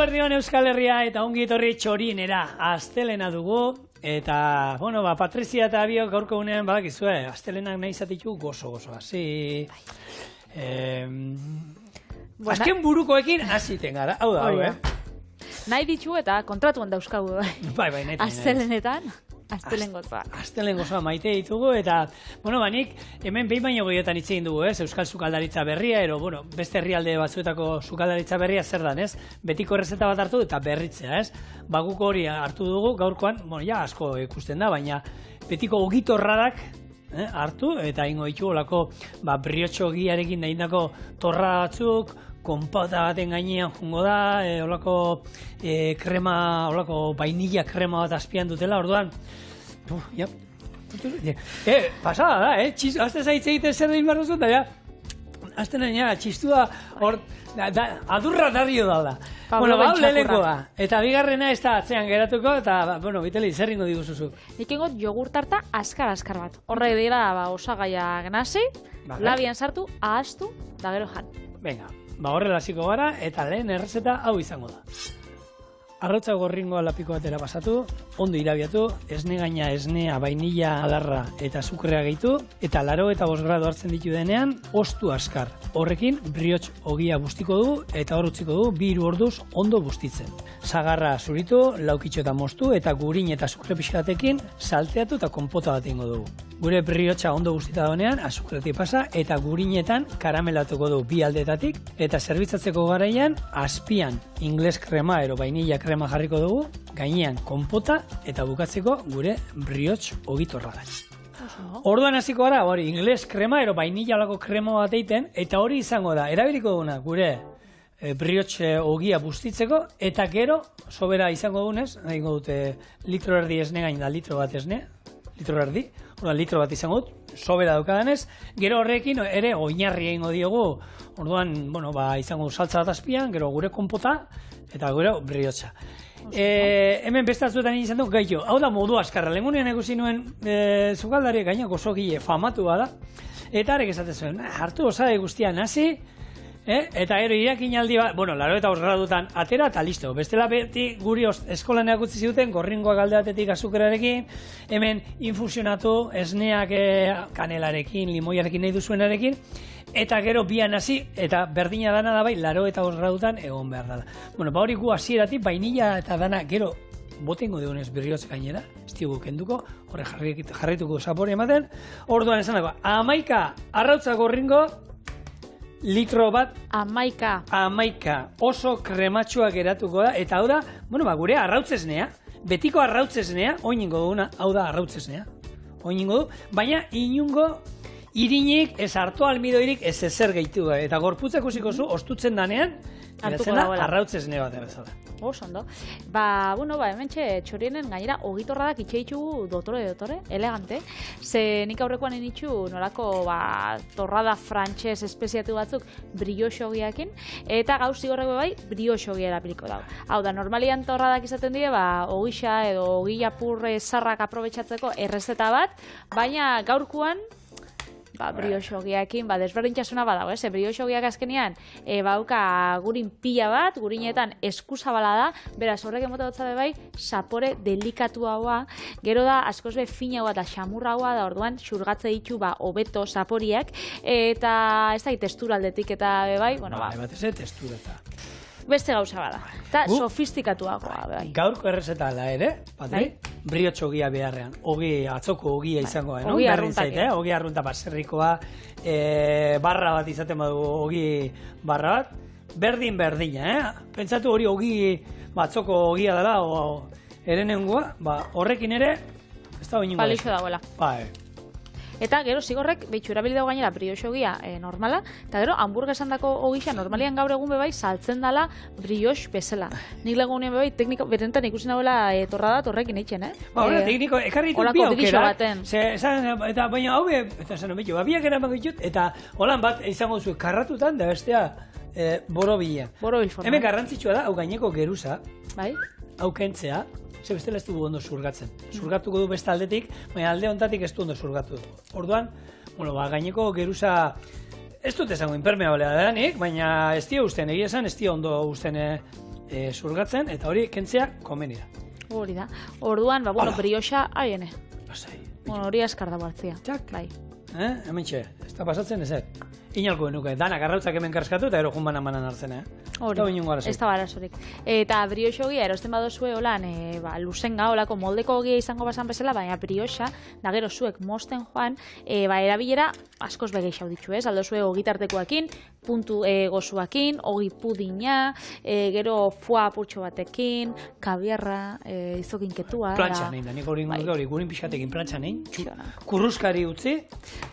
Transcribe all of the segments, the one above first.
Eguerdion Euskal Herria eta ongi etorri Txorinera. Astelena dugu eta, Patrizia eta biok gaurko unean badakizue, astelenak nahi izatitu gozo-gozo. Hasi... Azken burukoekin hasiten gara. Hau da, Nahi ditu eta kontratuan dauzkagu. Bai, nahi. Astelenetan. Astelen gozoa. Astelen gozoa maite ditugu eta, nik hemen behin baino gehiotan hitz egin dugu, Euskal Sukaldaritza berria, beste herrialde batzuetako sukaldaritza berria zer dan, Betiko errezeta bat hartu eta berritzea, Guk hori hartu dugu, gaurkoan, asko ikusten da, baina betiko ogitorradak hartu eta ingo ditu olako, briotxo giarekin nahindako torra batzuk, konpauta baten gainean jungo da, olako krema, olako vainilla krema bat azpian dutela, orduan, pasada da, azte zaitze egiten zer egin behar duzun, da, azte nahi, txistua, adurra dario da. Lehenko da. Eta bigarrena ez da atzean geratuko, eta, Biteli, zer ingo diguzuzuk? Nik ingot jogurtarta askar bat. Horre dira osagaia gnasi, labian sartu, ahaztu, da gero jan. Venga. Horrela hasiko gara, eta lehen errezeta hau izango da. Arrautza gorringoa lapiko batera pasatu, ondo irabiatu, esne gaina esnea, vainilla, adarra eta azukrea gehitu, eta 85 gradu hartzen ditu denean, ostu askar. Horrekin, brioche ogia bustiko du, eta hor utziko du, 2 orduz ondo bustitzen. Sagarra zuritu, laukitxo eta moztu, eta gurin eta azukre pixkatekin salteatu eta konpota bat ingo dugu. Gure briotxa ondo guztita donean, azukretik pasa, eta gurinetan karamelatuko du 2 aldetatik, eta zerbitzatzeko garaian, azpian ingles krema ero vainilla krema jarriko dugu, gainean konpota, eta bukatzeko gure brioche ogitorra da. Orduan hasiko gara, ingles krema ero vainilla olako krema bat egiten, eta hori izango da, erabiliko duguna gure brioche ogia bustitzeko, eta gero, sobera izango dugunez, nahi dute litro erdi esne gain da litro bat esne, litro erdi, orduan litro bat izango dut, sobera daukadanez, gero horrekin ere oinarri egingo diogu, orduan, izango saltza bat azpian, gero gure konpota, eta gure briotxa. Hemen bestatzuetan izan dut, gaito, hau da modu askarra, lehengunean ikusi nuen zukaldari gainako gile famatu da, eta arek esaten zuen, hartu osade guztian hasi, eta ero irakin aldi bat, 85 gradutan atera eta listo. Bestela beti guri eskolaneak utzi ziduten, gorringoak alde batetik azukerarekin, hemen infusionatu, esneak kanelarekin, limoiarekin nahi duzuenarekin, eta gero bian hasi, eta berdina dana da bai, 85 gradutan egon behar dela. Hori gu hasieratik, vainilla eta dana gero botengo dugunez birriotz gainera, ez digu kenduko, horre jarrituko zapore ematen, orduan esan dago, 11 arrautza gorringo, litro bat, 11 oso krematxua geratuko da, eta hau da, gure arrautzesnea, betiko arrautzesnea, oiningo duguna, hau da arrautzesnea, oiningo du, baina inungo irinik, ez hartu almidoirik, ez ezer gehitu da, eta gorputzak usiko zu, ostutzen danean, geratzen da arrautzesne bat bezala. Ondo. Hemen Txorienen gainera ogitorradak itxeitxu dotore, elegante. Ze nik aurrekoan initxu nolako torrada frantxez espeziatu batzuk brioche ogiakin, eta gauzi horreko bai brioche ogia erabiliko dago. Hau da, normalian torradak izaten die, ogixa edo ogila purre zarrak aprobetxatzeko errezeta bat, baina gaurkoan brioche ogiakin, desberdintasuna badago, brioche ogiak azkenean bauka gurin pila bat, gurinetan eskuzabala da, beraz horrek emota dutzabe bai, sapore delikatu haua, gero da askoz be fina haua da xamurra haua da, orduan xurgatze ditu hobeto saporiak, eta ez da testura aldetik eta bai, bat ez testura eta beste gauza bada, eta sofistikatuagoa bai. Gaurko errezeta ala ere, briotxe ogia beharrean, atzoko ogia izangoa, ogi arruntak, ogi arrunta baserrikoa, barra bat izaten badugu, ogi barra bat, berdina, pentsatu hori ogi, atzoko ogia dela, ere nengoa, horrekin ere, ez da hori ningoa. Palixo dagoela. Eta gero zigorrek behitxu erabili dago gainera brioche ogia normala, eta gero hamburguesan dako ogisa normalian gaur egun bebai saltzen dela brioche bezala. Nik legunean bebai tekniko, berentan ikusi nagoela torradat horrekin eitzen, tekniko, ekarri ditut bi aukera, eta baina hau eta zen ometxo, biak eraman ditut, eta holan bat izango zu karratutan, da bestea borobilean. Hemen garrantzitsua da, hau gaineko geruza, hau kentzea, ze bestela ez dugu ondo zurgatzen. Zurgatuko du beste aldetik, baina alde hontatik ez du ondo zurgatu. Orduan, gaineko geruza ez dut esango impermeablea da nik, baina ez dio usten, egia esan ez dio ondo usten zurgatzen, eta hori kentzea komeni da. Hori da. Orduan, brioxa, aiene. Lasai. Hori askar da hartzia. Txak. Bai. Hementxe, ez da pasatzen ezet. Inalko genuke, danak arrautzak hemen karskatu eta ero junban manan hartzen, Hori, ez da barazorik. Eta brioxo ogia, erosten badozue holan, luzenga, holako moldeko ogia izango basan bezala, baina brioxa, da gero zuek mosten joan, erabilera askoz begeixau ditu, ez? Aldozue ogitartekoakin, puntu gozuakin, ogi pudina, gero foie apurtxo batekin, kabiarra, izokinketua. Plantxa nein da, nik hori gurin pixkatekin plantxa nein, kurruskari utzi,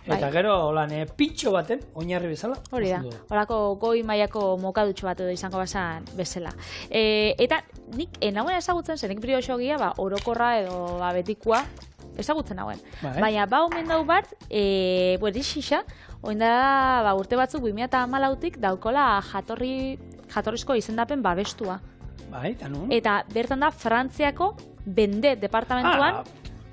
eta gero holan pitxo baten, oinarri bezala. Hori da, horako goi mailako mokadutxo bat edo izango basan bezala. Eta nik nagoen ezagutzen zen, nik brioxo ogia, orokorra edo betikoa, ezagutzen nagoen. Baina omen dau bat, xixa, oin da urte batzuk 2014tik daukola jatorrizko izendapen babestua. Bai, eta nun? Eta bertan da Frantziako Bende departamentuan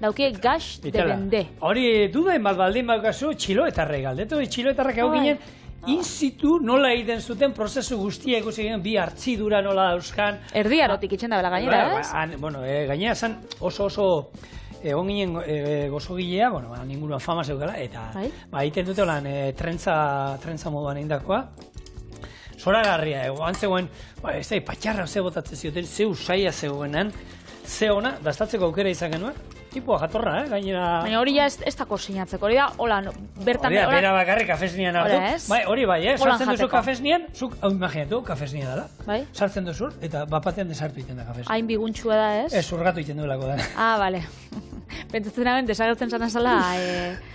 daukie Gax de Bende. Hori dudain bat baldin baukazu txiloetarrei galdetu, txiloetarrak hau ginen in situ nola egiten zuten prozesu guztia ikusi ginen, bi hartzidura nola dauzkan. Erdi arotik itxen da bela gainera, ez? Bueno, gainera zan oso egon ginen gozogilea, ninguruan fama zeukala, eta egiten dute lan trentza moduan eindakoa. Zoragarria, antzegoen, ez da, patxarra ze botatzen zioten, ze usaia zegoenan, ze ona, dastatzeko aukera izan genuen, tipua jatorra, gainera... Baina hori ez da kosinatzeko, hori da, hola, bertan... Hori da, bera bakarrik kafesnian hartu. Hori bai, sartzen duzu kafesnian, zuk, hau imaginatu, kafesnia dela. Sartzen duzu, eta bapatean desartu iten da kafesnia. Hain biguntsua da, ez? Ez, urgatu iten duelako da. Bale. Pentsatzen naben, desagertzen zana zala...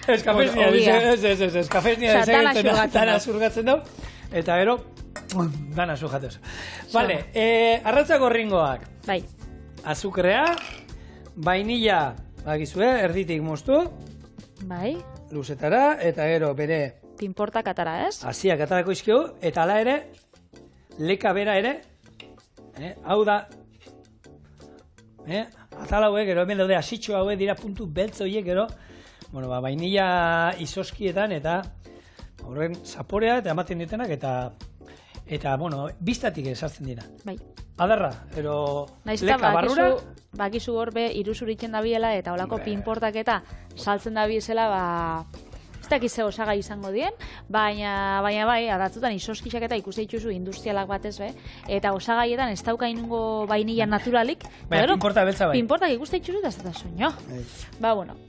Ez, kafesnia, ez, kafesnia dana zurgatzen dau, eta gero, dana zujatuz. Bale, arratzako ringoak. Bai. Azukrea, vainilla, bagizue, erditik moztu. Bai. Luzetara, eta gero bere... Pinportak atara, ez? Asiak atarako izkio, eta ala ere, leka bera ere, hau da, atala hauek, gero hemen daude asitxo hauek dira puntu beltz horiek, gero, vainilla izoskietan, eta horren zaporea, eta ematen ditenak, eta biztatik esartzen dira. Bai. Adarra, ero leka barrura. Bakizu hor be, iruzuritzen dabiela, eta holako pinportak eta saltzen dabiezela, ez dakiz ze osagai izango dien, baina bai, adatzutan izoskisak eta ikuste dituzu industrialak batez be, eta osagaietan ez dauka inungo vainilla naturalik. Baina pinporta beltza bai. Pinportak ikuste dituzu eta ez da soño.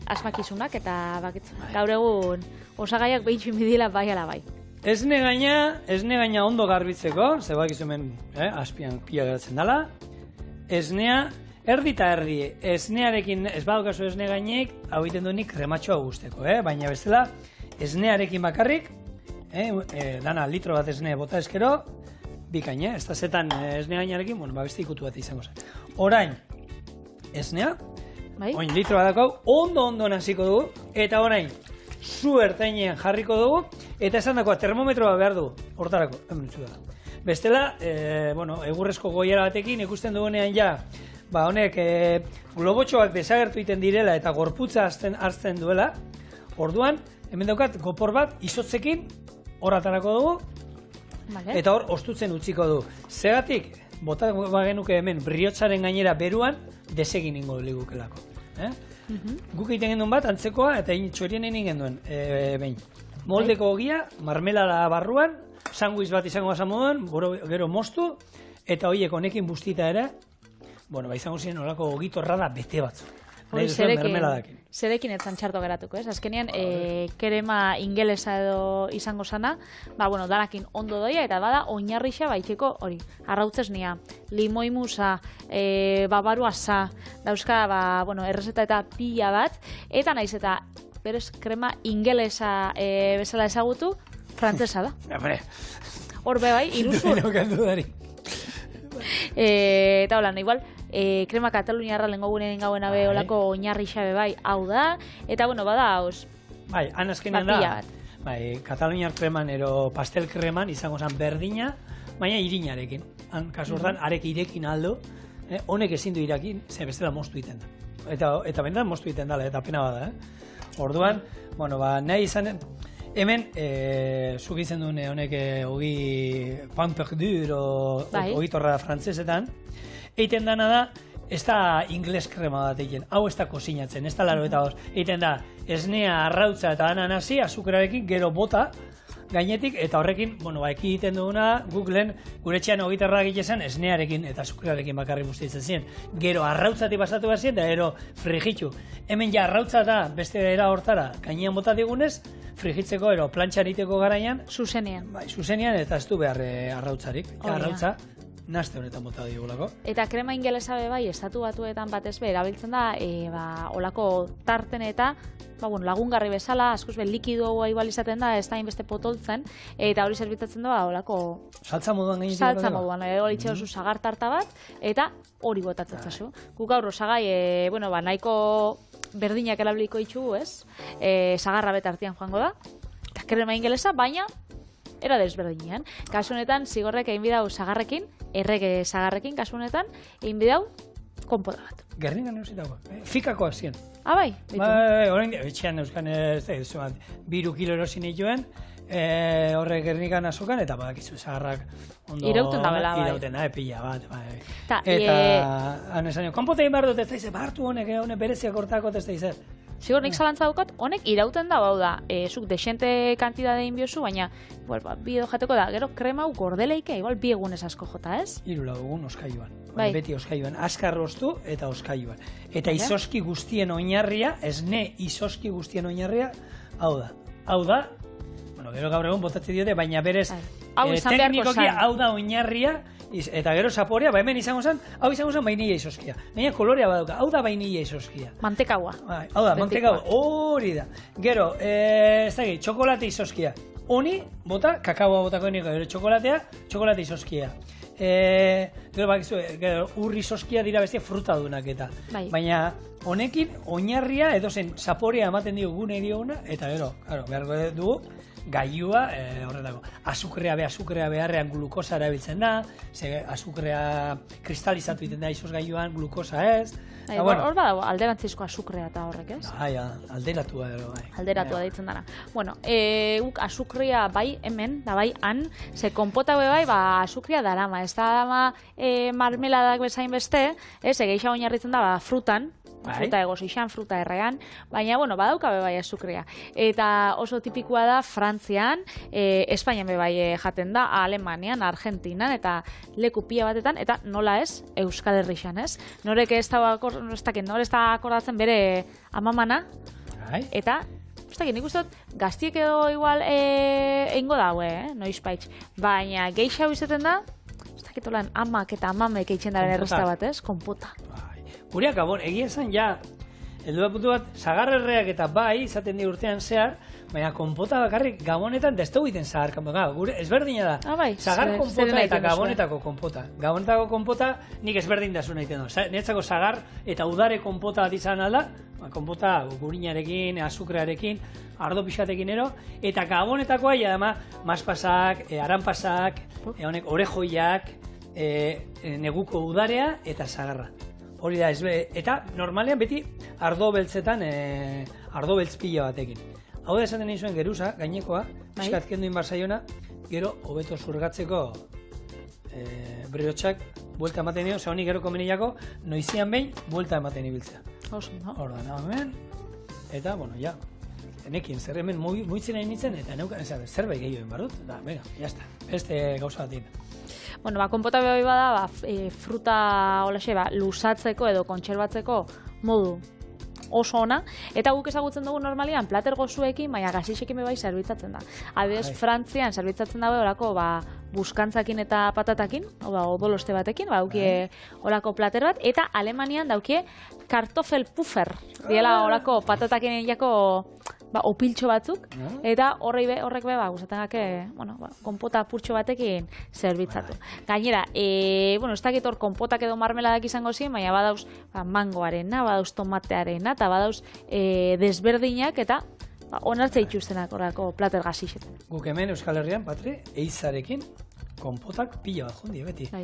Asmakizunak eta bakitzu. Gaur egun osagaiak behitxu inbidila bai ala bai. Esne gaina ondo garbitzeko, zebak izumen azpian pila geratzen dela. Esnea, erdi eta erdi, esnearekin ez badukazu esne gainek, hau egiten duenik krematxoa guzteko, baina bestela, esnearekin bakarrik, dana litro bat esne bota eskero, bikain, ez da zetan esne gainarekin, beste ikutu bat izango zen. Orain, esnea, oin litro bat dakau, ondo naziko dugu, eta orain, zu ertainean jarriko dugu, eta esan dagoa termometroa behar du, hortarako, hemen utzu da. Bestela, egurrezko goiera batekin ikusten dugunean ja, honek globotxoak desagertu iten direla eta gorputza hartzen duela, orduan, hemen daukat gopor bat izotzekin horatarako dugu, eta hor ostutzen utziko du. Zegatik, bota bagenuke hemen briotzaren gainera beruan, desegin ingo ligukelako. Guk egiten genduen bat, antzekoa, eta txorien egin genduen, behin. Moldeko ogia, marmelada barruan, sanguiz bat izango basan moduan, gero moztu, eta horiek honekin bustita ere, izango ziren horako ogitorra da bete batzu. Zerekin etzan txarto geratuko, ez? Azkenean, krema ingelesa edo izango zana, danakin ondo doia, eta bada, oinarrixa baitxeko hori, arrautzesnia, limoimusa, babaruasa, dauzka, errezeta eta pila bat, eta naiz eta berez krema ingelesa bezala ezagutu, frantzesa da. Hor be bai, iruzur. Eta hola, igual, krema kataluniarra lengo gunean gauen abe olako oinarri xabe bai, hau da, eta bada, hauz, bai, anazkenean da, bai, kataluniar kreman ero pastel kreman izango zen berdina, baina irinarekin. Kasu hortan, arek irekin aldo, honek ezin du irakin, ze bestela moztu iten da. Eta bendan moztu iten dala, eta pena bada, Orduan, nahi izan, Hemen, zuk izen duen honek ogi pan perdur, ogi torrada frantzesetan, eiten dana da, ez da ingles krema bat egiten, hau ez da kozinatzen, ez da laro eta hoz, egiten da, esnea, arrautza eta ananasi, azukrarekin, gero bota, gainetik, eta horrekin, eki egiten duguna, Googleen, gure etxean ogitarra egiten esnearekin eta azukrearekin bakarri bustitzen ziren. Gero arrautzatik pasatu behar ziren, eta gero frigitu. Hemen ja arrautza da, beste era hortara, gainean bota digunez, frigitzeko, ero plantxan iteko garaian. Zuzenean. Bai, zuzenean, eta ez du behar arrautzarik. Arrautza, naste honetan bota digulako. Eta krema ingelesa bai, estatu batuetan batez be, erabiltzen da, olako tarten eta, lagungarri bezala, askoz be, likido igual izaten da, ez da inbeste potoltzen, eta hori zerbitzatzen da, olako... Saltza moduan gain ditu? Saltza moduan, hori itxe oso sagar tarta bat, eta hori botatzen zazu. Guk gaur osagai, nahiko berdinak erabiliko ditugu, ez? Sagarra betartian joango da, eta krema ingelesa, baina era desberdinean. Kasu honetan, zigorrek egin bidau sagarrekin, errege sagarrekin, kasu honetan, egin bidau konpota bat. Gerningan neuzitago, fikako azien. Bai? Horrein, etxean neuzkan, biru kilo erosin ituen, horre gernikan azokan, eta badakizu sagarrak ondo... Irauten da bela, bai. Irauten da, pila bat, bai. Eta, hanesan, konpota egin behar dut, ez da izan, hartu honek bereziak hortako, ez da izan. Sigur, nik zalantza daukat, honek irauten da, bau da, zuk desente kantidade inbiozu, baina, bi edo jateko da, gero krema gordeleike, igual bi egunez asko jota, ez? 3 egun oskailuan, beti oskailuan, askar rostu eta oskailuan. Eta izoski guztien oinarria, esne izoski guztien oinarria, hau da, gero gaur egun botatze diote, baina berez, teknikoki hau da oinarria, eta gero zaporea, hemen izango zen, hau izango zen vainilla izoskia. Baina kolorea badauka, hau da vainilla izoskia. Mantekaua. Hau da, mantekaua, hori da. Gero, ez da txokolate izoskia. Honi, bota, kakaoa botako niko, gero txokolate izoskia. Gero, urri izoskia dira bestia fruta dunak eta. Baina, honekin, oinarria, edo zen, zaporea ematen dio gune dioguna, eta gero, beharko dugu, gailua, horretako, azukrea beharrean glukosa erabiltzen da, azukrea kristalizatu egiten da izos gailuan, glukosa ez. Hor badago, alderantzizko azukrea eta horrek, ez? Alderatua. Alderatua deitzen dara. Guk azukrea bai hemen, da bai han, ze konpota bai, azukrea darama, ez da marmeladak bezain beste, egeixa oinarritzen da frutan, fruta egosixan, fruta errean, baina, badauka bai azukrea. Eta oso tipikoa da Frantzian, Espainian bai jaten da, Alemanian, Argentinan, eta leku pila batetan, eta nola ez, Euskal Herrixan, ez? Norek ez da akordatzen bere amamana, eta, nik uste dut, gaztiek edo igual eingo daue, noiz baitz, baina geixa izaten da, ez dakit olan amak eta amamek eitzen daren errezta bat, ez? Konpota. Gureak, egia esan, heldu da putu bat, sagarrerreak eta bai, izaten di urtean zehar, baina konpota bakarrik gabonetan, da ez dugu iten zagar konpota. Gure, ezberdina da, sagar konpota eta gabonetako konpota. Gabonetako konpota, nik ezberdin da zuen egiten du. Niretzako sagar eta udare konpota bat izan alda, konpota gurinarekin, azukrearekin, ardo pixatekin ero, eta gabonetakoa, adama, maspasak, aranpasak, orejoiak, neguko udarea eta sagarra. Hori da, eta normalean beti ardo beltzetan, ardo beltz pila batekin. Hau da esaten nahi zuen geruza, gainekoa, piskat kendu inbarzaiona, gero hobeto zurgatzeko briotxak buelta ematen nio, honik gero komeniako, noizian behin, buelta ematen ibiltzea. Hor da, hemen, eta, enekin, zer hemen muitzen nahi nintzen, eta neukan, zerbait gehiago inbardut, eta, venga, jazta, beste gauza batin. Konpota behi bada, fruta lusatzeko edo kontserbatzeko modu oso ona, eta guk ezagutzen dugu normalian plater gozuekin, baina gazixekin bai zerbitzatzen da. Adibidez, Frantzian zerbitzatzen dago orako buskantzakin eta patatakin, odoloste batekin, daukie orako plater bat, eta Alemanian daukie kartofel puffer, diela orako patatakin jako opiltxo batzuk, eta horrek gustatzen gake, konpota purtxo batekin zerbitzatu. Gainera, ez dakit hor konpotak edo marmeladak izango ziren, baina badauz mangoarena, badauz tomatearena, eta badauz desberdinak, eta onartza itxustenak horrako plater gazixetan. Guk hemen Euskal Herrian, Patri, eizarekin konpotak pila bat jondi, beti. Bai.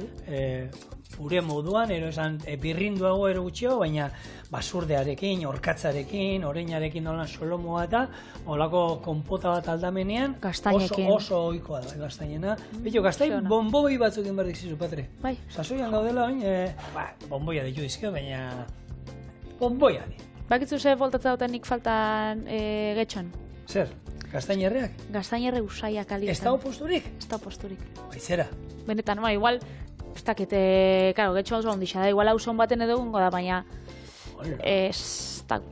Ure moduan, ero esan, birrinduago ero gutxio, baina basurdearekin, orkatzarekin, oreinarekin nolan solomoa eta olako konpota bat aldamenean Gaztainekin. oso ohikoa da, gaztainena. Bito, gaztain bonboi batzuk inberdik zizu, Patri. Bai. Sasoian gaudela, bonboia ditu dizkio, baina bonboia di. Bakitzu ze voltatza duten nik faltan getxon? Zer, gaztainerreak? Gaztainerre usaiak ali. Ez dago posturik? Ez dago posturik. Baizera. Benetan, igual, ez dakite, karo, getxo oso ondisa da, igual hauson baten edo gongo da, baina ez dago.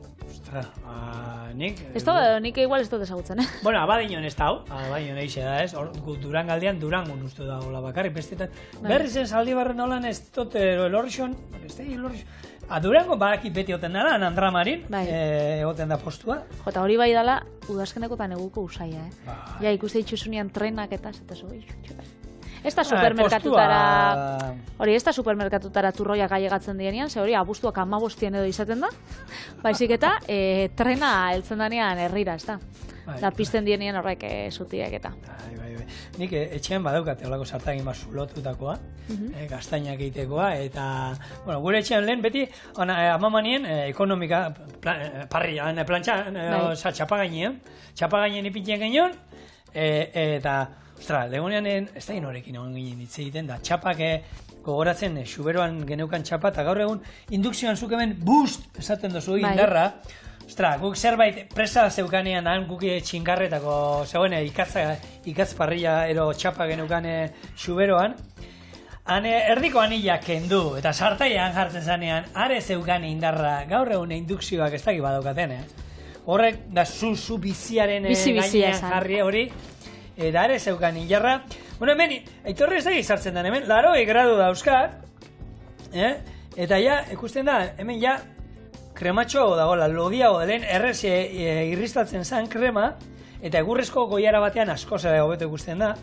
Nik... Ez dago, nik igual ez dut ezagutzen, Bueno, abadinon ez dago, abadinon eixe da ez, Durangaldean Durangon uste da hola bakarrik, bestetan. Berri zen Zaldibarren holan ez dut elorrixon, ez da elorrixon. Durango badaki beti oten dara, Andramarin, egoten da postua. Jota hori bai dala, udazkeneko eta neguko usaia, Ja, ikuste ditxuzunean trenak eta zo, ez da supermerkatutara, hori ez da supermerkatutara turroiak ailegatzen dienean, ze hori abuztuak 15 edo izaten da, baizik eta trena heltzen danean herrira, ez da. Da pizten dienean horrek zutiek eta. Nik etxean badaukate olako sartagin bat zulotutakoa, gaztainak egitekoa, eta, bueno, gure etxean lehen beti, amamanien ekonomika, parrian, plantxan, txapagainen ipintien genion, eta, ostra, legonean ez da inorekin egon ginen hitz egiten, da txapak gogoratzen, xuberoan geneukan txapa, eta gaur egun indukzioan zuk hemen boost esaten dozu indarra. Ostra, guk zerbait presa zeukanean han guk txingarretako zegoen ikatz parrilla ero txapa geneukan xuberoan. Han erdiko anila kendu eta sartaian jartzen zanean are zeukan indarra gaur egun indukzioak ez dakit badaukaten. Horrek da zu biziaren gainean jarri hori eta are zeukan indarra. Bueno, hemen, aitorre ez dakit sartzen den hemen, 80 gradu dauzkat, eta ja, ikusten da, hemen ja, krematxo dagoela, lodiago delen errez irristatzen zen krema, eta egurrezko goiara batean asko zera hobeto ikusten da.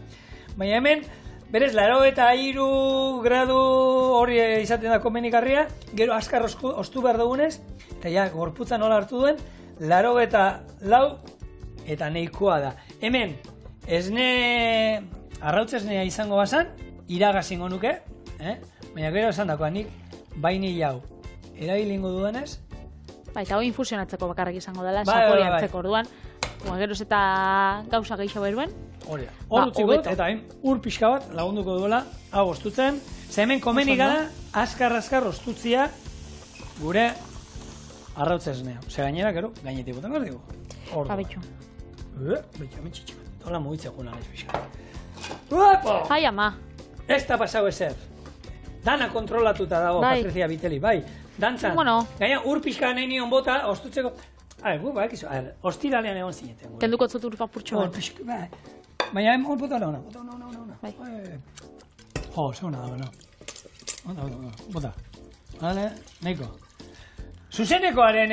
Baina hemen, berez, 83 gradu hori izaten da komenikarria, gero azkar ostu behar dugunez, eta ja, gorputza nola hartu duen, 84 eta nahikoa da. Hemen, arrautz esnea izango bazan, iragazingo nuke, baina gero esan dakoa nik, baini jau, erabilingo dudanez, eta hori infusionatzeko bakarrik izango dela, sakori hartzeko orduan, geroz eta gauza gehiago beruen. Hor utziko, eta ur pixka bat lagunduko duela, hau ostutzen, ze hemen komeni gara, azkar ostutzia gure arrautz esnea. Ze gainera, gero, gainetik botan gara dugu. Abitxu. Betxo, hemen txitxik. Tola mugitzeko nalaiz pixka. Uepo! Ai, ama. Ez da pasau ezer. Dana kontrolatuta dago, Patricia Viteli, bai. Dantzan, gaina ur pixka nahi nion bota, ostutzeko... Ostiralean egon zineten. Kenduko zut ur papurtxo bat. Baina bota ona. Jo, ze ona dago, no. Bota. Vale, neiko. Zuzenekoaren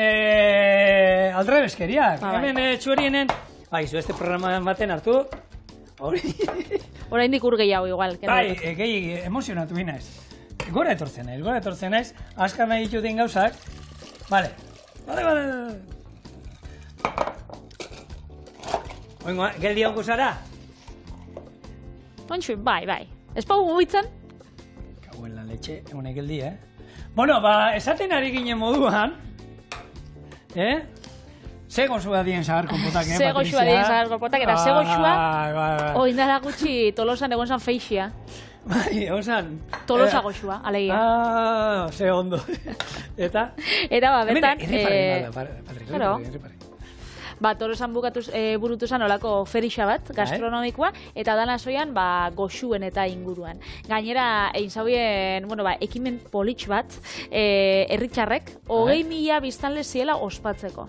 aldrebeskeriak. Hemen txuerienen... Zu este programan baten hartu. Hora indik ur gehiago igual. Bai, gehi emozionatu binaiz. Gora etortzen naiz, azkar nahi dituten gauzak. Vale. Oingoa, geldi hauko zara? Ontsu, bai. Ez pau mugitzen? Kauen la letxe, egunek geldi, Bueno, esaten ari ginen moduan, ze gozua dien zagar konpotak, Patricia? Ze gozua dien zagar konpotak, eta ze gozua, oindara gutxi tolosan egon zan feixia. Bai, osan... Tolosa goxua, alegia. Ze ondo. Eta? Eta bertan... Erriparri. Tolosan burutu zen olako ferixa bat, gastronomikoa, eta dana zoian goxuen eta inguruan. Gainera, egin zauen, ekimen politx bat, herritxarrek, 20.000 biztanle ziela ospatzeko.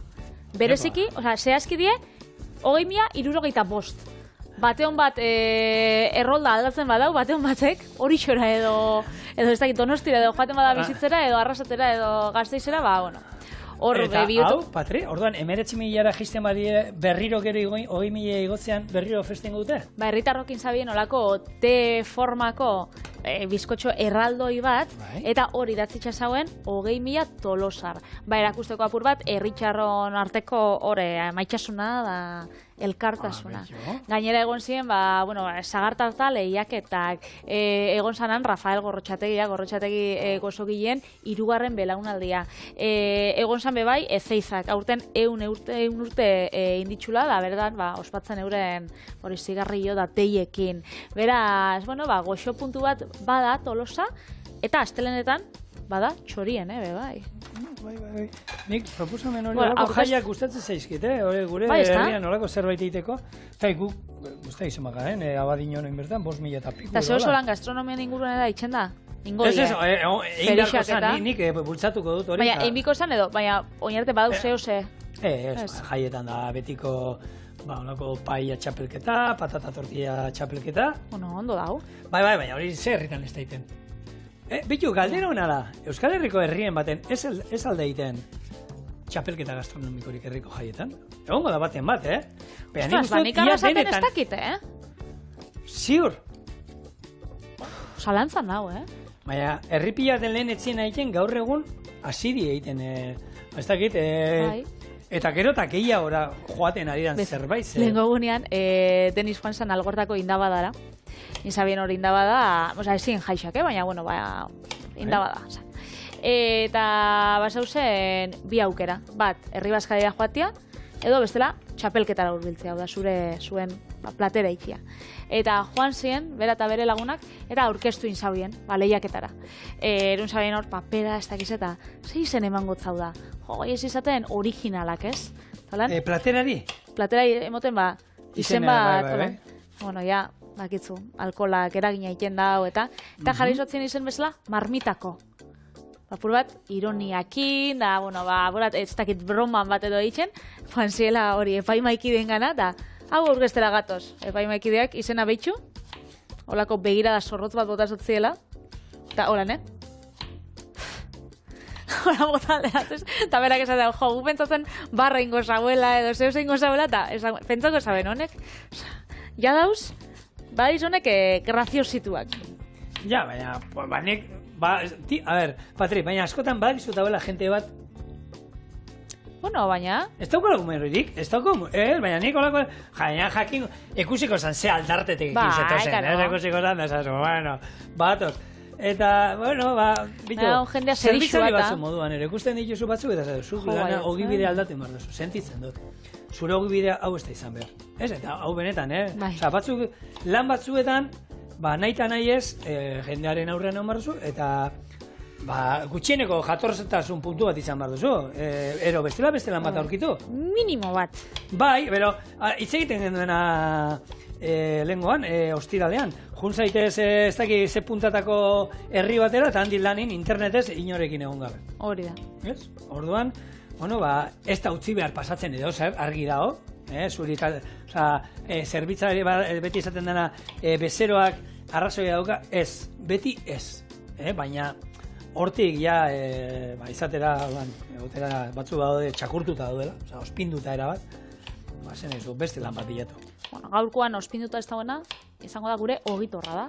Bereziki, zehazki die, 20.065. Bateon bat errolda aldatzen badau, bateon batek hori xora edo ez dakit donostira edo joaten bada bizitzera edo arrasatera edo gazteizera, hor bebiutu. Eta hau, Patri, orduan, 19.000 jisten badie berriro gero 20.000 igotzean berriro festengo dute? Herritarrokin zabien olako T formako bizkotxo erraldoi bat, Bai. eta hori datzitsa zauen 20.000 tolosar. Ba, erakusteko apur bat, herritxarron arteko hori maitxasuna da elkartasuna. Gainera egon ziren, bueno, sagartarta lehiaketak, egon zanan Rafael Gorrotxategi gozogileen 3. belaunaldia. Egon zan bebai, Ezeizak, aurten eun urte inditxula, da berdan, ospatzen euren hori zigarrillo da teiekin. Beraz, bueno, goxo puntu bat bada Tolosa, eta astelenetan bada txorien, bai. Bai. Nik proposamen hori olako jaiak gustatzen zaizkit, gure herrian olako zerbait egiteko. Eta guk, guztia izan bakaren, abadino noin bertan, 5.000 eta piku. Eta zeu solan gastronomian inguruan da itxen da? Ez, egin darko zan, nik bultzatuko dut hori. Baina, egin biko zan edo, baina, oinarte badau zeo. Jaietan da betiko, olako paella txapelketa, patata tortilla txapelketa. Bueno, ondo dau. Bai, baina hori ze herritan ez daiten. Bitu, galdera hona da, Euskal Herriko herrien baten ez alde egiten txapelketa gastronomikorik herriko jaietan. Egongo da baten bat, Ostras, nik arrasaten ez dakit, Ziur. Salantzan nau, Baina, herripilaten lehen etzien egiten gaur egun asiri egiten, ez dakit, eta gero eta gehiagora joaten aridan zerbait. Lehenko gunean, Denis Juan San Algortako indabadara. Nizabien hori indabada, ezin jaixak, baina, bueno, indabada. Eta basau zen bi aukera. Bat, herri bazkaria joatia, edo bestela, txapelketara hurbiltzea, zuen platera ikia. Eta joan ziren, bera eta bere lagunak, eta aurkeztu inzabien, lehiaketara. Erun zabien hor, papera, ez dakiz eta, zei zen emango zau da. Ez izaten originalak, ez? Platerari? Platerari emoten izen bat, bueno, ja, bakitzu, alkolak eragina iten da, eta jarri zotzen izen bezala, marmitako. Apur bat, ironiakin, da, bueno, ez dakit broman bat edo ditzen, joan ziela hori epaimaikideen gana, eta hau aurkeztera gatoz, epaimaikideak izena behitxu, holako begirada zorrotz bat bota zotziela, eta holan, Hora bota alderatuz, eta berak esatea, gu pentsatzen barra ingo zauela, edo zeu ingo zauela, eta pentsako zaben honek, ja dauz, badiz honek graziosituak. Ja, baina, a ver, Patri, baina askotan badakizu dauela jente bat. Bueno, baina... Ez daukala gumeroirik, baina nik olako, jakin, ikusiko zan ze aldartetek ikizetozen, ikusiko zan, bueno, batoz. Eta, bueno, bitu, zerbitzari batzu moduan ere, ikusten dituzu batzuk, eta zuk lana ogibidea aldaten behar duzu, sentitzen dut. Zure ogibidea hau ez da izan behar. Ez, eta hau benetan, Osa, batzuk, lan batzuetan, nahi eta nahi ez, jendearen aurrean egon behar duzu, eta gutxieneko jatorretasun puntu bat izan behar duzu. Ero, bestela bat aurkitu? Minimo bat. Bai, pero, hitz egiten genduena lehengoan, ostiralean. Jun zaitez, ez daki ze puntatako herri batera, eta handik lanin internetez inorekin egon gabe. Hori da. Ez? Orduan, bueno, ez da utzi behar pasatzen edo, argi dago. Zuri, zerbitzari beti esaten dena bezeroak arrazoia dauka, ez, beti ez. Baina, hortik ja, izatera, batzu badaude txakurtuta daudela, ospinduta erabat, zen ez du, beste lan bat bilatu. Bueno, gaurkoan ospinduta ez dagoena, izango da gure ogitorra da.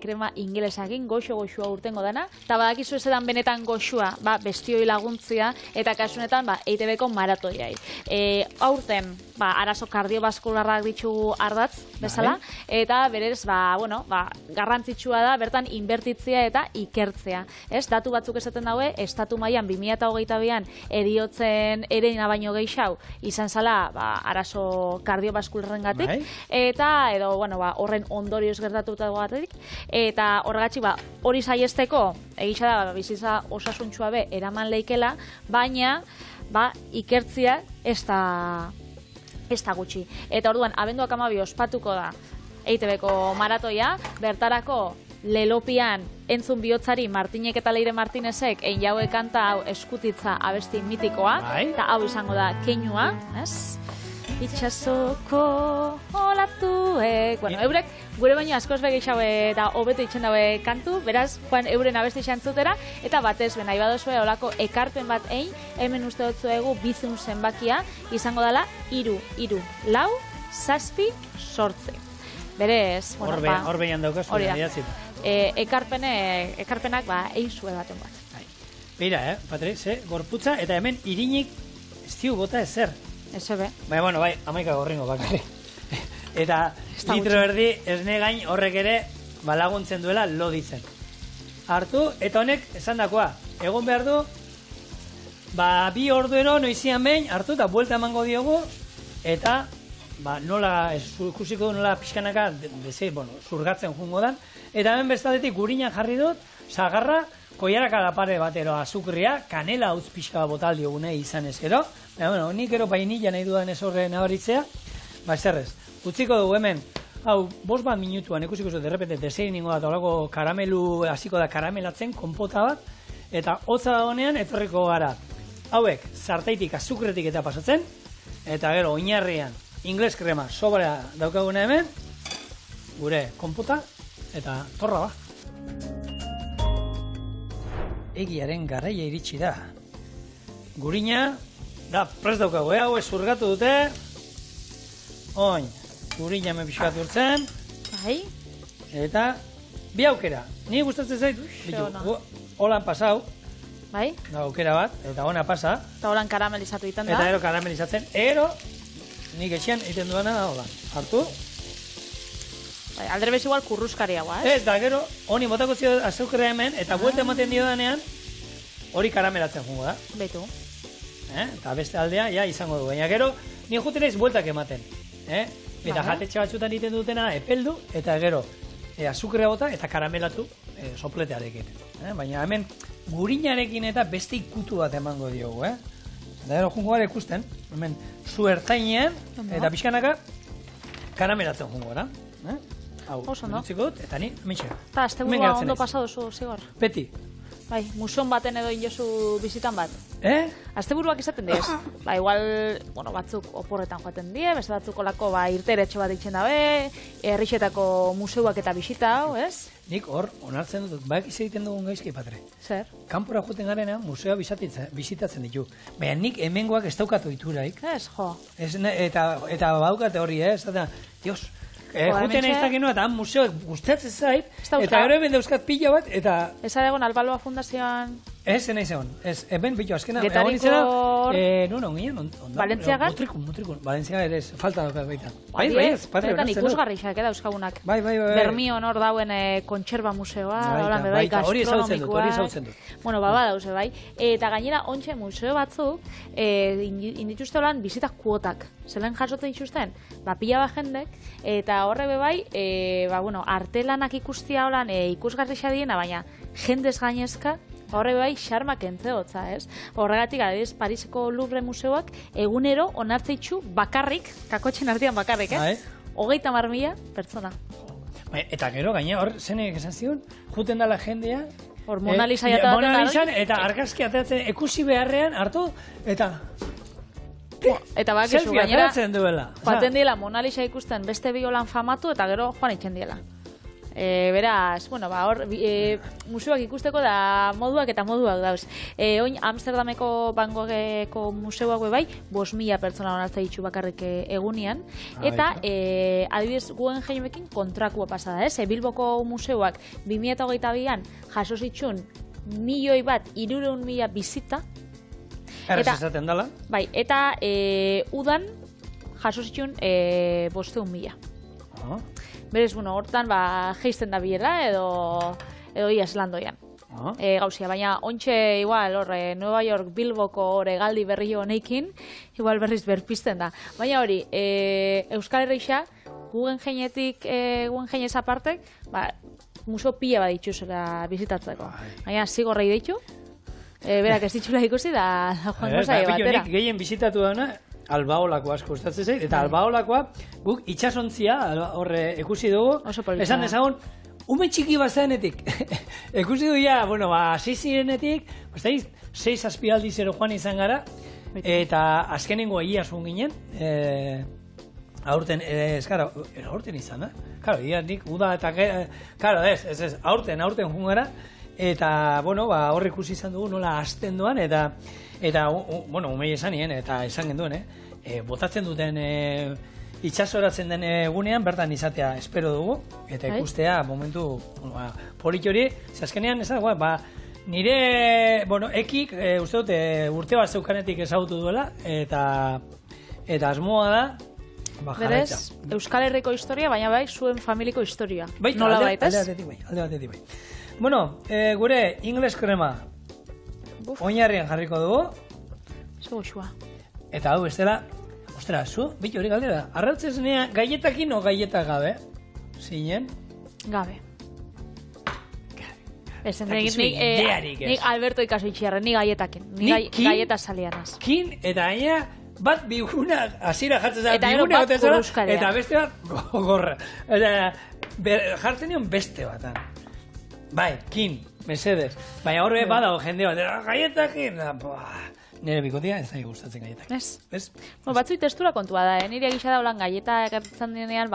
Krema ingelesakin, goxo-goxua urtengo dena. Eta badakizu ez edan benetan goxua, bestioi laguntzia, eta kasunetan, EITB-ko maratoiai. Aurten, arazo kardiobaskularrak ditugu ardatz, bezala, eta berez, garrantzitsua da, bertan inbertitzea eta ikertzea. Datu batzuk esaten daue, estatu mailan 2022an eriotzen erena baino gehiago izan zala arazo kardiobaskularrengatik, eta edo, horren ondorioz gertatuta dugatik, eta horregatxik hori saiesteko, egitza da, bizitza osasuntsua be, eraman leikela, baina, ikertzia ez da gutxi. Eta orduan, abenduak 12 ospatuko da EITB-ko maratoia, bertarako lelopian entzun bihotzari Martinek eta Leire Martinezek egin jaue kanta hau eskutitza abesti mitikoa, eta hau izango da keinua, ez? Itxasoko olatuek. Bueno, eurek gure baino askoz begeixaue eta hobeto itxen daue kantu, beraz, joan euren abesti xantzutera, eta batez, nahi badozue olako ekarpen bat egin, hemen uste dutzuegu bizun zenbakia, izango dela 3, 4, 7, 8. Berez, hor behian daukazu, ekarpenak eizue baten bat. Beira, Patri, ze gorputza, eta hemen irinik ez tiu bota ezer. Eze be. Bueno, 11 gorringo bakarrik. Eta litro erdi esne gain horrek ere laguntzen duela loditzen. Hartu, eta honek esandakoa, egon behar du, 2 orduero noizian behin, hartu eta buelta emango diogu, eta nola, ikusiko nola pixkanaka, zurgatzen jungo dan, eta hemen bestaldetik gurina jarri dut, sagarra, koiaraka pare batero azukria, kanela utz pixka botal diogune izan ez gero, nik ero painilla nahi dudan ez horre nabaritzea, zerrez, utziko dugu hemen, hau, 5 minutuan ikusiko zu, derrepente, desein ningo da, olako karamelu, hasiko da karamelatzen, konpota bat, eta hotza dagonean etorriko gara. Hauek, zartaitik, azukretik eta pasatzen, eta gero, oinarrian, ingles krema, sobra daukaguna hemen, gure konpota, eta torra ba. Egiaren garaia iritsi da. Gurina, da, prest daukagu, hau zurgatu dute, oin, gurina hemen pixkatu urtzen, eta bi aukera. Ni gustatzen zait, holan pasau, da aukera bat, eta ona pasa. Eta holan karamelizatu egiten da. Eta ero karamelizatzen, nik etxean egiten duena da holan. Hartu. Aldrebez igual kurruskariagoa, Ez, da gero, honi botako zio azukrea hemen, eta buelta ematen dio danean, hori karamelatzen jungo da. Betu. Eta beste aldea, izango du. Baina gero, ni juten naiz bueltak ematen. Eta jatetxe batzutan egiten dutena, epeldu, eta gero, azukrea bota, eta karamelatu sopletearekin. Baina hemen, gurinarekin eta beste ikutu bat emango diogu. Eta gero, jungo gara ikusten, hemen, zu ertainean, eta pixkanaka, karamelatzen jungo gara. Hau, utziko dut, eta ni, mentxe. Eta, azte burua ondo pasado zu, Zigor? Beti. Bai, museon baten edo inozu bizitan bat. Azte buruak izaten diez. Igual, batzuk oporretan joaten die, beste batzuk olako irteretxo bat itxen dabe, herrixetako museuak eta bisita, hau, ez? Nik hor, onartzen dut, egiten dugun gaizki, Patre. Zer? Kanpora joten garena, museo bisitatzen ditu. Baina nik hemengoak ez daukatu ituraik. Ez, jo. Eta baukate hori, ez? Dios, juten ez dakenua, eta museoek gustatzen zait, eta gero hemen dauzkat pila bat, eta... Ez adegon Albaloa Fundazioan... Ez, nahi zegoen. Ez, hemen bitu azkena... Getariko... Non ginen, Balentziagan? Mutrikun. Balentziaga ere ez, falta daukak baita. Bai, benetan ikusgarrixak dauzkagunak. Bai. Bermion hor dauen kontserba museoa, holan bebai gastronomikoa. Hori ezautzen dut. Bueno, badauze, bai. Eta gainera, ontxe museo batzuk, indituzte holan bizitak kuotak. Zelen jasote dituzten? Pila bat jendek, eta horre bebai, artelanak ikustia holan ikusgarrixa diena, baina jendez gainezka, horre bai, xarmak entzeotza, ez? Horregatik, adibidez, Pariseko Louvre museoak egunero onartzeitzu bakarrik, kakotxen artean bakarrik, 30.000 pertsona. Eta gero, gaina, hor, zenek esan zion, juten dala jendea, hor Mona Lisa jatatzen eta argazki atatzen ekusi beharrean hartu, eta... Eta bakizu, gainera, joaten diela Mona Lisa ikusten beste biolan famatu, eta gero joan itxen diela. Beraz, hor, museoak ikusteko da moduak eta moduak dauz. Oin, Amsterdameko Van Gogheko museoak bai, 5.000 pertsona onartza ditu bakarrik egunian. Eta, adibidez, Guggenheimekin kontrakua pasada, ez? Bilboko museoak 2022an jaso zitxun 1.300.000 bizita. Errez esaten dela. Bai, eta udan jaso zitxun 500.000. Berez, hortan geizten da biela edo iaz landoian. Gauzia, baina ontxe igual Nueva York, Bilboko hegaldi berri honeikin, igual berriz berpizten da. Baina hori, Euskal Herrixa, Guggenheimez apartek, museo pila bat dituzela bizitatzeko. Baina Zigorrei ditu, berak ez dituzela ikusi da joan gozai batera. Nik gehien bizitatu dauna, Albaolakoa asko gustatzen zait, eta Albaolakoa guk itsasontzia horre ikusi dugu, esan dezagun, ume txiki bat zanetik, ikusi du ja, 6 zirenetik, 6 azpialdi zero joan izan gara, eta azkenengo egia zuen ginen, aurten, aurten izan da, ia nik, uda eta, aurten joan gara, eta, hor ikusi izan dugu nola hasten doan, eta umei esan nien, eta esan genduen, botatzen duten itxasoratzen den egunean bertan izatea espero dugu, eta ikustea momentu polit hori, azkenean ez da, nire, ekik, uste dut, urte bat zeukanetik ezagutu duela, eta asmoa da, jarraitza. Berez, Euskal Herriko historia, baina bai, zuen familiko historia. Nola baitez? Alde batetik bai. Bueno, gure ingles krema oinarrian jarriko dugu. Zegoxua. Eta hau, bestela, ostera, zu, bitu hori galdera, arrautzez nea gaietakin o gaietak gabe? Zinen? Gabe. Nik Alberto ikaso itxiarren, ni gaietakin. Ni gaieta salianaz. Kin eta aina bat biguna hasiera jartzen zara, biguna eta beste bat gorra. Jartzen nion beste batan. Bai, kin, mesedez. Baina horre badago jende bat, gaietakin, nire bikotia ez da gustatzen gaietak. Ez? Batzui testura kontua da, nire egisa da holan gaieta egertzen denean,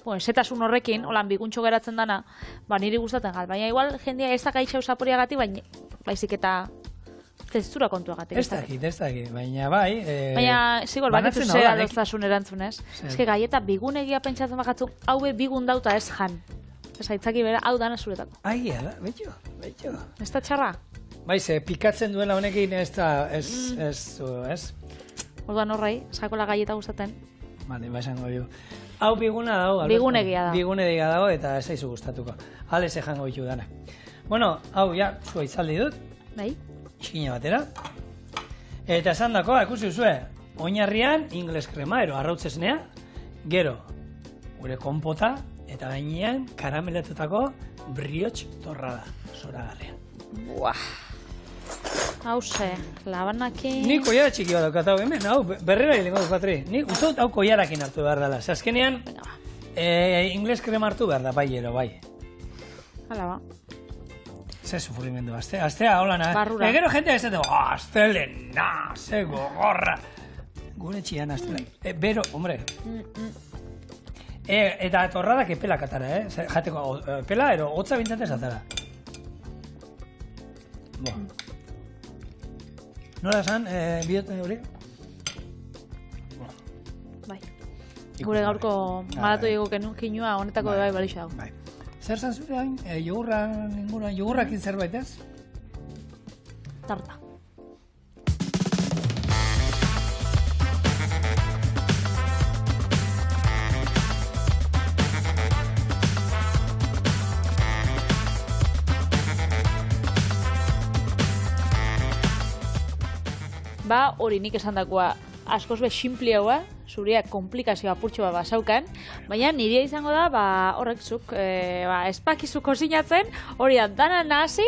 esetasun horrekin, holan biguntxo geratzen dana, niri gustatzen gal. Baina igual jendea ez da gaitxau zaporiagatik, baina baizik eta testura kontuagatik. Ez dakit, baina bai... Baina, zigor, bakitu zer adoztasun erantzunez. Ez que gaieta bigunegia pentsatzen bakatzuk, haue bigun dauta ez jan. Ez aitzaki bera, hau dana zuretako. Aia da, betxo. Ez da txarra? Bai, ze pikatzen duela honekin ez da, ez. Orduan horrei, sakola gaieta gustaten. Bale, esango jo. Hau biguna dago, Alberto. Bigunegia dago. Bigunegia dago eta ez zaizu gustatuko. Hale ze jango ditu dana. Bueno, hau ja, zua itzaldi dut. Bai. Iskina batera. Eta esan dako, ikusi zuzue, oinarrian ingles krema, arrautzesnea, gero, gure konpota, eta gainean karamelatutako brioche torrada, zoragarria. Buah. Hauze, labanakin... Nik koiara txiki bat daukat hau hemen, hau, berrera hilengo dut, Patri. Nik uste dut hau koiarakin hartu behar dela. Azkenean, ingles krema hartu behar da, bai, Hala ba. Ze sufrimendu, aztea, hola, barrura. Gero jentea ez dut, astelena, ze gogorra. Gure txian, astela. Bero, hombre. Eta torradak epelak atara, jateko, epela, hotza bintzatez atara. Nola esan, bidoten hori? Bai. Gure gaurko malatu dugu kinua honetako bai balixo dago. Bai. Zer zan zure hain, jogurrakin zerbait ez? Tarta. Hori nik esan dakoa askoz be simple haua, zuria komplikazioa apurtxo bat basaukan, baina nirea izango da, horrek zuk, espakizu kozinatzen, hori da, dana nahasi,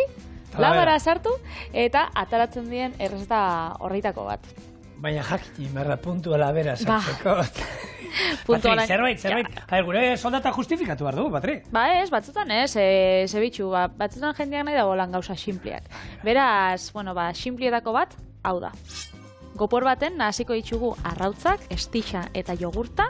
labara sartu, eta ataratzen dien errezeta horreitako bat. Baina jakin, berra puntu alabera sartzeko. Patri, zerbait, gure soldata justifikatu behar dugu, Patri. Ez, batzutan ez, zebitxu, batzutan jendeak nahi dago lan gauza simpleak. Beraz, simplietako bat, hau da. Gopor baten nahasiko ditugu arrautzak, estixa eta jogurta,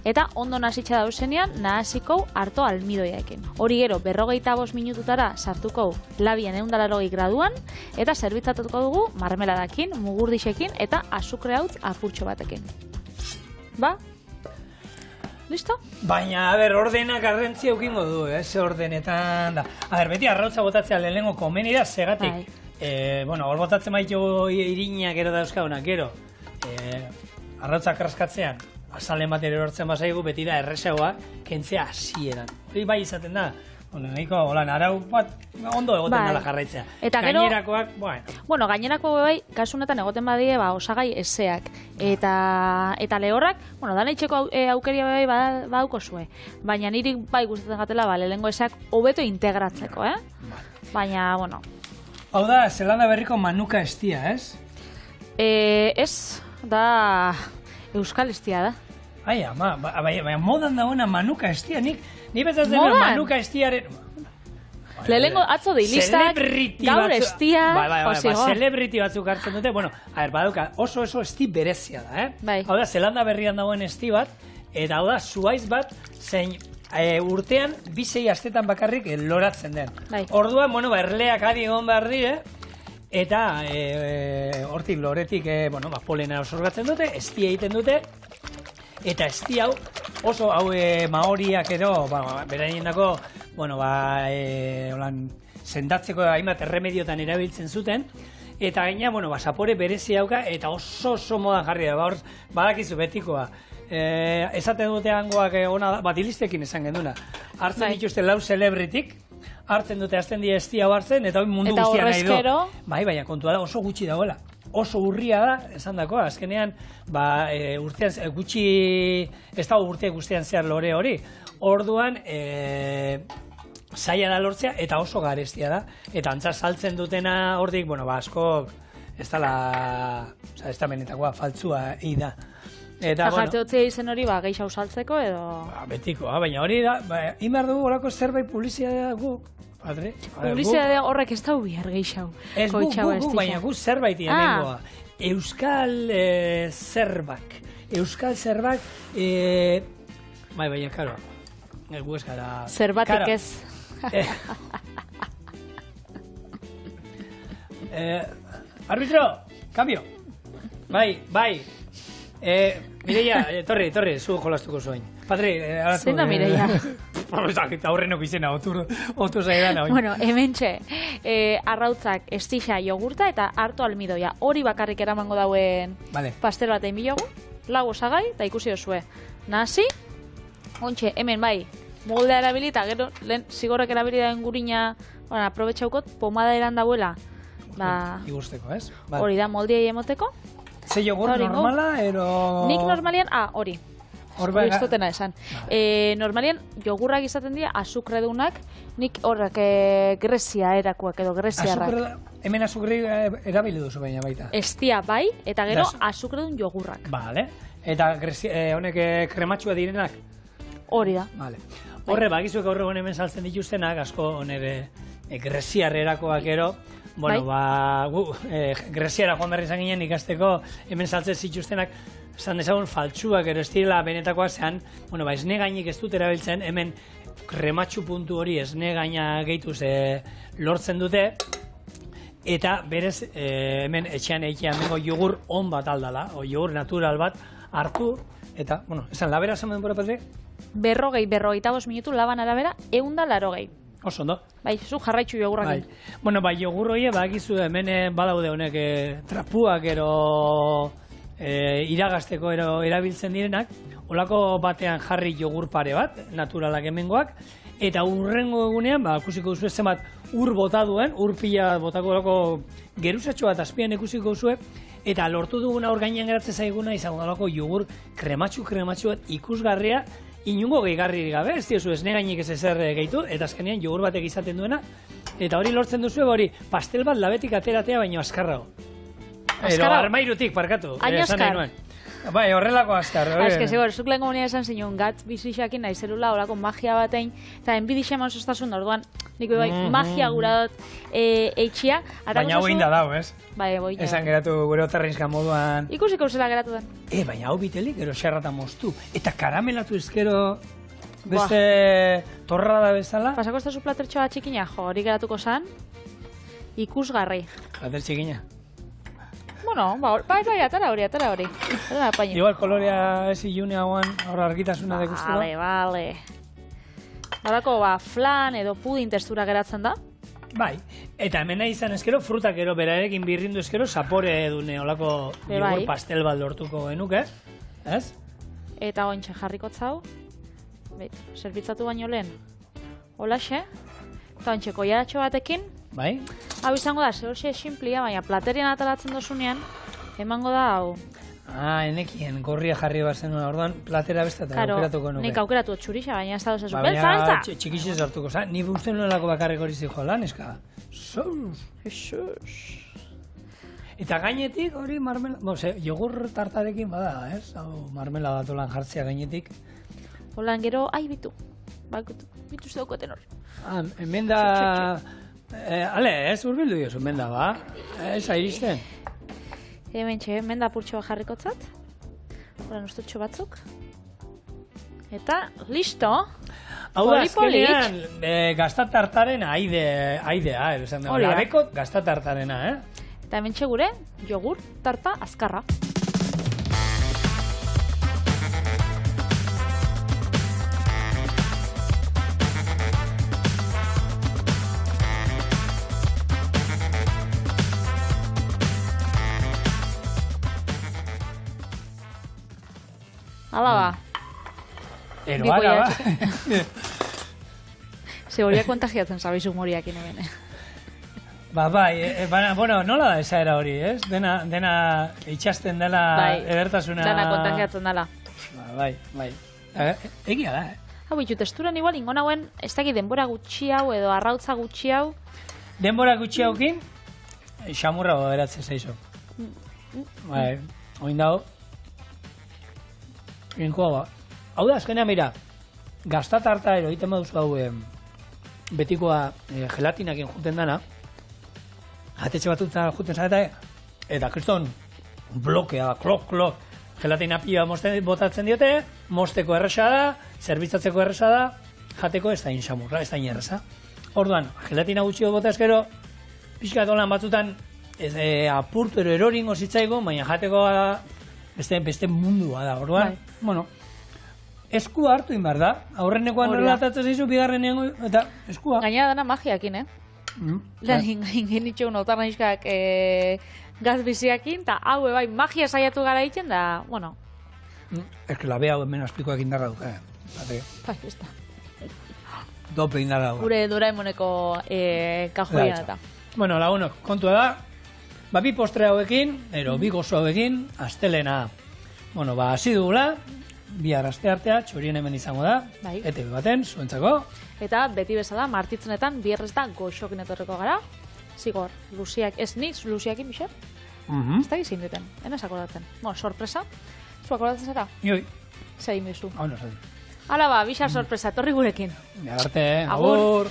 eta ondo nahasitxa dauzenean nahasiko harto almidoiaekin. Hori gero, 45 minututara sartuko labian 180 graduan, eta zerbitzatuko dugu marmeladakin, mugurdixekin eta azukre hautz apurtxo batekin. Listo? Baina, ordenak garrantzia eukingo du, ze ordenetan da. Beti arrautza botatzea lehenengo komenira segatik. Hor botatzen maitu irinak gero dauzkaunak, gero arrautzak raskatzean azalen bat erortzen bazaigu beti da errezegoa kentzea hasieran. Hori bai izaten da, nahiko arau bat ondo egoten dela jarraitzea. Eta gero, gainerakoak, gainerako bai, kasunetan egoten badie osagai ezeak. Eta lehorrak, dana itxeko aukeria bai badauko zue. Baina niri bai gustatzen gatela, lehengo ezeak hobeto integratzeko, Baina, hau da, Zelanda berriko manuka estia, ez? Ez, da euskal estia da. Ai, ama, baina modan dagoena manuka estia, nik bezatzen manuka estiaren... Lehengo atzo deilistak, gaur estia... Celebrity batzuk hartzen dute, badauka, oso esti berezia da, Hau da, Zelanda berrian dagoen esti bat, eta hau da, zuaiz bat, zein... urtean, 2-6 astetan bakarrik loratzen den. Orduan, erleak adi egon behar dire, eta hortik loretik polena osorgatzen dute, estia egiten dute, eta esti hau oso hau maoriak edo, beraienako, bueno, holan, sendatzeko hainbat erremediotan erabiltzen zuten, eta gaina, bueno, sapore berezi hauka, eta oso modan jarri da, badakizu betikoa. Esaten dute hangoak ona da, dilistekin esan genduna. Hartzen dituzte lau celebritik, hartzen dute azten dira esti hau hartzen, eta hori mundu guztia nahi du. Baina kontua da oso gutxi dagoela. Oso urria da, esan dako, azkenean, urtean gutxi, ez dago urteak guztian zehar lore hori. Orduan, zaila da lortzea, eta oso garestia da. Eta antza saltzen dutena hordik, askok, ez da benetakoa, faltzua da. Eta jarte hotzea izen hori gehiago saltzeko edo... Betiko, baina hori da, inbar dugu horako zerbait publizitatea guk. Publizitatea horrek ez da bihar gehiago. Ez guk, baina guk zerbait hemengoa. Euskal zerbak. Euskal zerbak, baina, karo, gu ez gara... Zerbatik ez. Arbitro, cambio. Bai. Mireia, torri, zu jolastuko zuen. Patri, aratu... Zein da Mireia? Eta horrenok izena, otu zaidan. Bueno, hementxe, arrautzak estixa jogurta eta harto almidoia. Hori bakarrik eramango dauen pastel bat egin bilogu, lau osagai, eta ikusi dozue. Nasi, ontxe, hemen bai, moldea erabili, eta gero, lehen zigorrek erabili daen gurina, aprobetxaukot, pomada eran dauela. Igusteko, ez? Hori da, moldea emoteko. Ze jogur normala, ero... Nik normalian, hori. Hori ez dutena esan. Normalian, jogurrak izaten dira, azukredunak, nik horrek Grezia erakuak edo Greziarrak. Hemen azukre erabili duzu baina baita. Estia bai, eta gero azukredun jogurrak. Bale. Eta honek krematxua direnak? Hori da. Horre, bakizuek aurre hemen saltzen dituztenak, asko nire Greziarrerakoak ero, Greziara joan berri izan ginen ikasteko hemen saltzen zituztenak, esan dezagun faltsuak ero estirela benetakoak zean, esne gainik ez dut erabiltzen, hemen krematxu puntu hori esne gaina gehituz lortzen dute, eta berez hemen etxean mengo jogur on bat aldala, o jogur natural bat hartu, eta, esan labera esan denbora Patri? 45 minutu laban arabera, 180. Oso ondo. Bai, zu jarraitzu jogurrakin. Jogur hori, bakizu hemen badaude honek trapuak ero iragazteko erabiltzen direnak, olako batean jarri jogur pare bat, naturalak hemengoak, eta urrengo egunean, ikusiko duzu zenbat ur bota duen, ur pila botako olako geruzatxo bat azpian ikusiko duzu, eta lortu duguna hor gainean geratzen zaiguna, izango olako jogur krematxu bat ikusgarria, inungo gehigarririk gabe, ez diozu esne gainik ez ezer gehitu, eta azkenean jogur batek izaten duena, eta hori lortzen duzu hori pastel bat labetik ateratea baino azkarrago. Edo armairutik, parkatu. Hain azkar. Bai, horrelako azkar. Zigor, zuk lehen komunia esan zinun, gatz bizixakin nahi zelula horako magia batein, eta enbidixe eman zoztasun, orduan, nik bai, magia gura dut eitxia. Baina hau inda dau, ez? Bai, boina. Esan geratu gure otarrinska moduan. Ikusiko zela geratu den. Baina hau bitelik, gero xerrata moztu. Eta karamelatu ezkero beste torrada bezala. Pasako ez da zu platertxoa txikina, hori geratuko zan, ikusgarri. Plater txikina. Bueno, bai, atara hori. Igual kolorea ez ilunea guan, horra argitasuna dekustela. Vale. Horako, flan edo pudin testura geratzen da. Bai, eta hemen nahi izan ezkero, frutak ero berarekin birrindu ezkero, zapore edune olako jogur pastel bat lortuko genuke, ez? Eta ointxe jarriko zau, zerbitzatu baino lehen, holaxe, eta ointxe koiaratxo batekin, bai? Hau izango da, zehorxe simplia, baina platerian atalatzen dozunean, emango da hau. Enekien, gorria jarri bat zenuen, orduan platera besta eta aukeratuko nuke. Nik aukeratu txurixa, baina ez da dozazu, beltza! Txikixez hartuko, ni uste nuelako bakarrik hori zijo lan, eska? Jesus! Eta gainetik hori marmela, jogur tartarekin bada, ez? Marmela bat olan jartzea gainetik. Holan gero, bitu ez daukoten hor. Hemen da... ez urbildu diozu, hemen da, ba? Ez airisten? Hemen da purtsoa jarrikotzat. Horan ustutxo batzuk. Eta, listo! Hau da, azkenean, gaztatartaren aidea, esan dugu. Labeko gaztatartarena, Eta hemen txegure, jogur, tarta, azkarra. Hala ba. Ero, ara, ba. Zeboria kontagiatzen zabizu moriak inoen. Bai, bueno, nola da esaera hori, ez? Dena itxasten dela edertasuna... Dena kontagiatzen dela. Bai. Egia da, Hau, bitu, testuran igual, ingon hauen, ez dakit denbora gutxi hau edo arrautza gutxi hau. Denbora gutxi haukin, xamurra beratzen zaizu. Bai, oin dago. Inkoa ba. Hau da, azkenean, mira, gaztatarta egiten baduzu hau betikoa gelatinakin juten dana, jatetxe batuta juten zareta, eta kriston blokea, klok, gelatina pila botatzen diote, mosteko erresa da, zerbitzatzeko erresa da, jateko ez da inxamurra, ez da inerreza. Orduan, gelatina gutxio bota eskero, pixka dolan batzutan apurtu eroringo zitzaigo, baina jateko beste mundua da. Orduan, bueno, eskua hartu inbar da. Aurrenekoan relatatzen zaizu, bigarrenean, eta eskua. Gaina dana magiakin, Lehen ingin itxegun otar nahizkak gaz biziakin, eta hau bai magia saiatu gara egiten da, bueno. Ez que la bea hemen azpikoak indarra du, Bai, ez da. Dope indarra du. Gure Doraemoneko kajoian eta. Bueno, lagunok, kontua da, bi postre hauekin, bi gozo hauekin, astelena, bueno, hasi dugula, bihar aste artea, txorien hemen izango da, ETV baten, zuentzako. Eta beti bezala, martitzenetan, bierrez da goxokin etorreko gara. Zigor, Luziak, ez niz, Luziakin, Bixer? Ez da gizin duten, enez akordatzen. Bueno, sorpresa, zu akordatzen zara? Ioi. Zer egin bizu. Hau no zen. Hala ba, Bixar sorpresa, torri gurekin. Arte, agur.